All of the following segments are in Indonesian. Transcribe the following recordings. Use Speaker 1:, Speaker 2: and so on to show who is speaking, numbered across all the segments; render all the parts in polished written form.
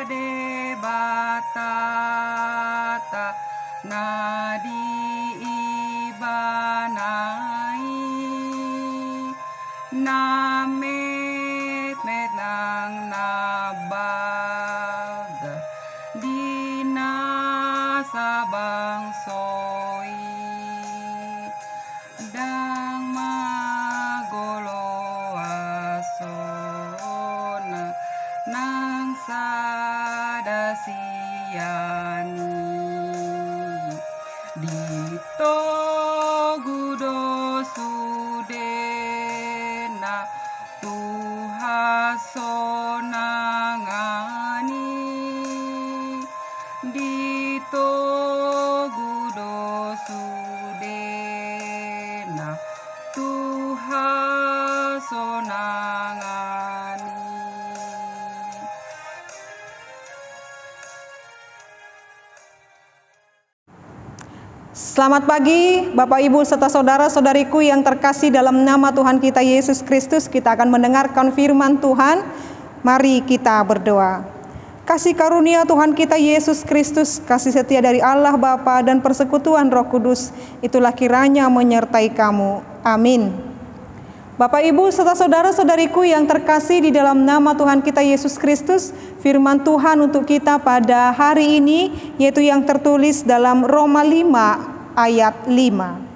Speaker 1: de batata nadi ibanai namet metang nabag dina sabang soi dang magolo asona nang sadasiani dito gudo sudena tuhasonangani dito gudo sudena tuhasonangani.
Speaker 2: Selamat pagi Bapak Ibu serta saudara-saudariku yang terkasih dalam nama Tuhan kita Yesus Kristus. Kita akan mendengarkan firman Tuhan. Mari kita berdoa. Kasih karunia Tuhan kita Yesus Kristus, kasih setia dari Allah Bapa dan persekutuan Roh Kudus, itulah kiranya menyertai kamu. Amin. Bapak Ibu serta saudara-saudariku yang terkasih di dalam nama Tuhan kita Yesus Kristus, firman Tuhan untuk kita pada hari ini yaitu yang tertulis dalam Roma 5 ayat 5.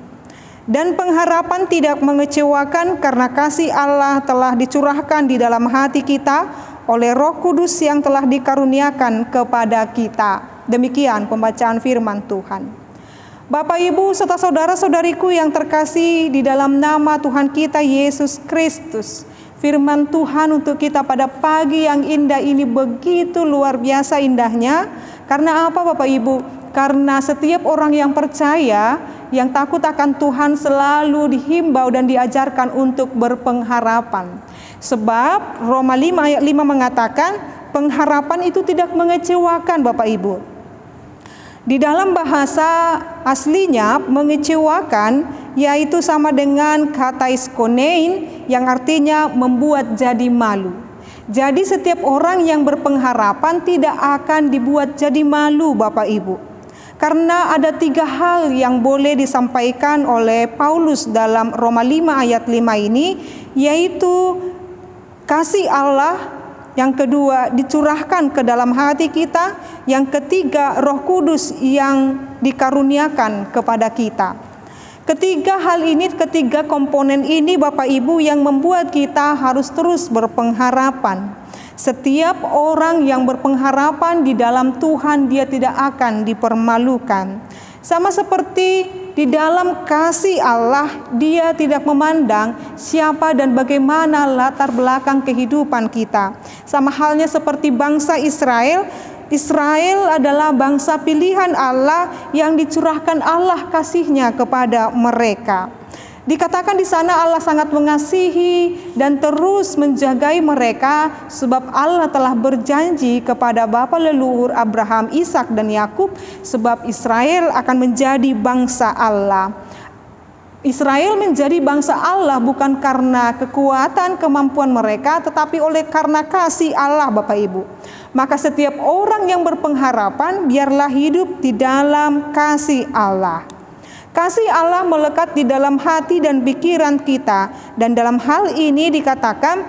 Speaker 2: Dan pengharapan tidak mengecewakan karena kasih Allah telah dicurahkan di dalam hati kita oleh Roh Kudus yang telah dikaruniakan kepada kita. Demikian pembacaan firman Tuhan. Bapak Ibu serta saudara-saudariku yang terkasih di dalam nama Tuhan kita Yesus Kristus, firman Tuhan untuk kita pada pagi yang indah ini begitu luar biasa indahnya. Karena apa Bapak Ibu? Karena setiap orang yang percaya, yang takut akan Tuhan selalu dihimbau dan diajarkan untuk berpengharapan. Sebab Roma 5 ayat 5 mengatakan pengharapan itu tidak mengecewakan Bapak Ibu. Di dalam bahasa aslinya mengecewakan yaitu sama dengan kata iskonein yang artinya membuat jadi malu. Jadi setiap orang yang berpengharapan tidak akan dibuat jadi malu Bapak Ibu. Karena ada 3 hal yang boleh disampaikan oleh Paulus dalam Roma 5 ayat 5 ini, yaitu kasih Allah, yang kedua dicurahkan ke dalam hati kita, yang ketiga Roh Kudus yang dikaruniakan kepada kita. Ketiga hal ini, ketiga komponen ini Bapak Ibu yang membuat kita harus terus berpengharapan. Setiap orang yang berpengharapan di dalam Tuhan, dia tidak akan dipermalukan. Sama seperti di dalam kasih Allah, dia tidak memandang siapa dan bagaimana latar belakang kehidupan kita. Sama halnya seperti bangsa Israel. Israel adalah bangsa pilihan Allah yang dicurahkan Allah kasih-Nya kepada mereka. Dikatakan di sana Allah sangat mengasihi dan terus menjagai mereka sebab Allah telah berjanji kepada bapa leluhur Abraham, Ishak dan Yakub sebab Israel akan menjadi bangsa Allah. Israel menjadi bangsa Allah bukan karena kekuatan kemampuan mereka tetapi karena kasih Allah Bapak Ibu. Maka setiap orang yang berpengharapan biarlah hidup di dalam kasih Allah. Kasih Allah melekat di dalam hati dan pikiran kita. Dan dalam hal ini dikatakan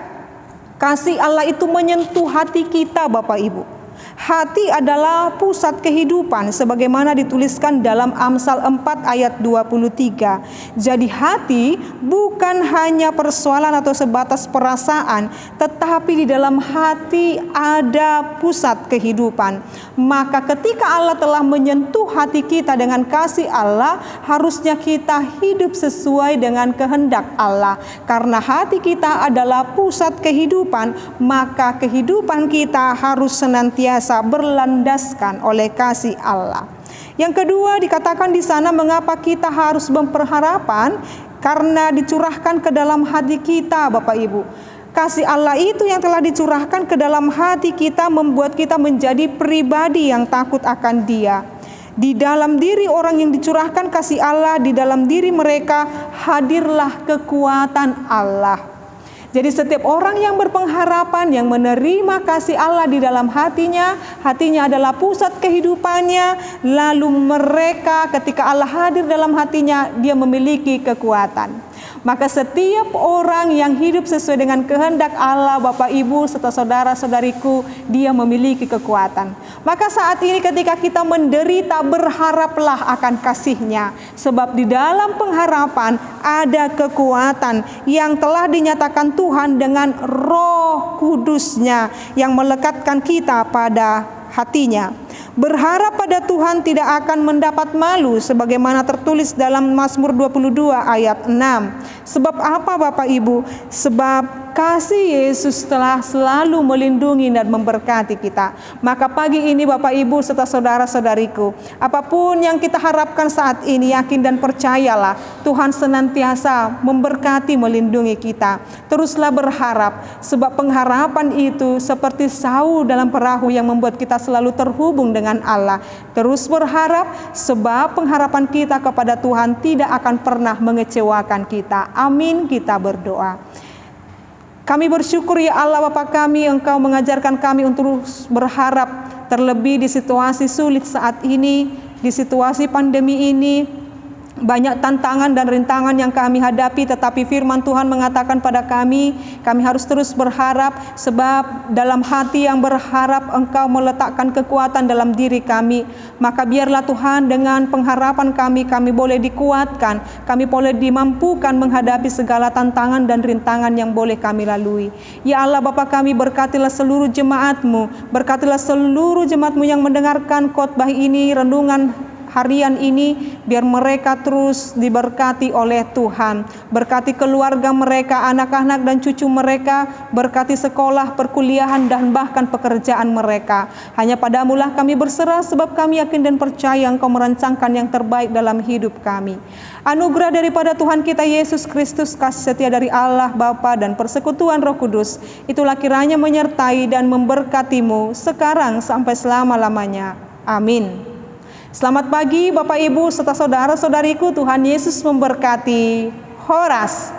Speaker 2: kasih Allah itu menyentuh hati kita Bapak Ibu. Hati adalah pusat kehidupan sebagaimana dituliskan dalam Amsal 4 ayat 23. Jadi hati bukan hanya persoalan atau sebatas perasaan, tetapi di dalam hati ada pusat kehidupan. Maka ketika Allah telah menyentuh hati kita dengan kasih Allah, harusnya kita hidup sesuai dengan kehendak Allah. Karena hati kita adalah pusat kehidupan, maka kehidupan kita harus senantiasa berlandaskan oleh kasih Allah. Yang kedua dikatakan di sana mengapa kita harus berpengharapan, karena dicurahkan ke dalam hati kita Bapak Ibu. Kasih Allah itu yang telah dicurahkan ke dalam hati kita membuat kita menjadi pribadi yang takut akan Dia. Di dalam diri orang yang dicurahkan kasih Allah, di dalam diri mereka hadirlah kekuatan Allah. Jadi setiap orang yang berpengharapan, yang menerima kasih Allah di dalam hatinya adalah pusat kehidupannya, lalu mereka ketika Allah hadir dalam hatinya, dia memiliki kekuatan. Maka setiap orang yang hidup sesuai dengan kehendak Allah, Bapak Ibu serta saudara-saudariku, dia memiliki kekuatan. Maka saat ini ketika kita menderita, berharaplah akan kasih-Nya, sebab di dalam pengharapan ada kekuatan yang telah dinyatakan Tuhan dengan Roh Kudus-Nya yang melekatkan kita pada hatinya. Berharap pada Tuhan tidak akan mendapat malu, sebagaimana tertulis dalam Mazmur 22 ayat 6. Sebab apa Bapak Ibu? Sebab kasih Yesus telah selalu melindungi dan memberkati kita. Maka pagi ini Bapak Ibu serta saudara-saudariku, apapun yang kita harapkan saat ini, yakin dan percayalah Tuhan senantiasa memberkati, melindungi kita. Teruslah berharap, sebab pengharapan itu seperti sau dalam perahu yang membuat kita selalu terhubung dengan Allah. Terus berharap, sebab pengharapan kita kepada Tuhan tidak akan pernah mengecewakan kita. Amin, kita berdoa. Kami bersyukur ya Allah Bapa kami, Engkau mengajarkan kami untuk berharap, terlebih di situasi sulit saat ini, di situasi pandemi ini. Banyak tantangan dan rintangan yang kami hadapi, tetapi firman Tuhan mengatakan pada kami harus terus berharap, sebab dalam hati yang berharap Engkau meletakkan kekuatan dalam diri kami. Maka biarlah Tuhan dengan pengharapan kami boleh dikuatkan, kami boleh dimampukan menghadapi segala tantangan dan rintangan yang boleh kami lalui. Ya Allah Bapa kami, berkatilah seluruh jemaat-Mu, berkatilah seluruh jemaat-Mu yang mendengarkan khotbah ini, renungan harian ini, biar mereka terus diberkati oleh Tuhan. Berkati keluarga mereka, anak-anak dan cucu mereka, berkati sekolah, perkuliahan dan bahkan pekerjaan mereka. Hanya Padamu-lah kami berserah, sebab kami yakin dan percaya Engkau merancangkan yang terbaik dalam hidup kami. Anugerah daripada Tuhan kita Yesus Kristus, kasih setia dari Allah Bapa dan persekutuan Roh Kudus, itulah kiranya menyertai dan memberkati-Mu sekarang sampai selama-lamanya. Amin. Selamat pagi Bapak Ibu serta saudara-saudariku, Tuhan Yesus memberkati. Horas.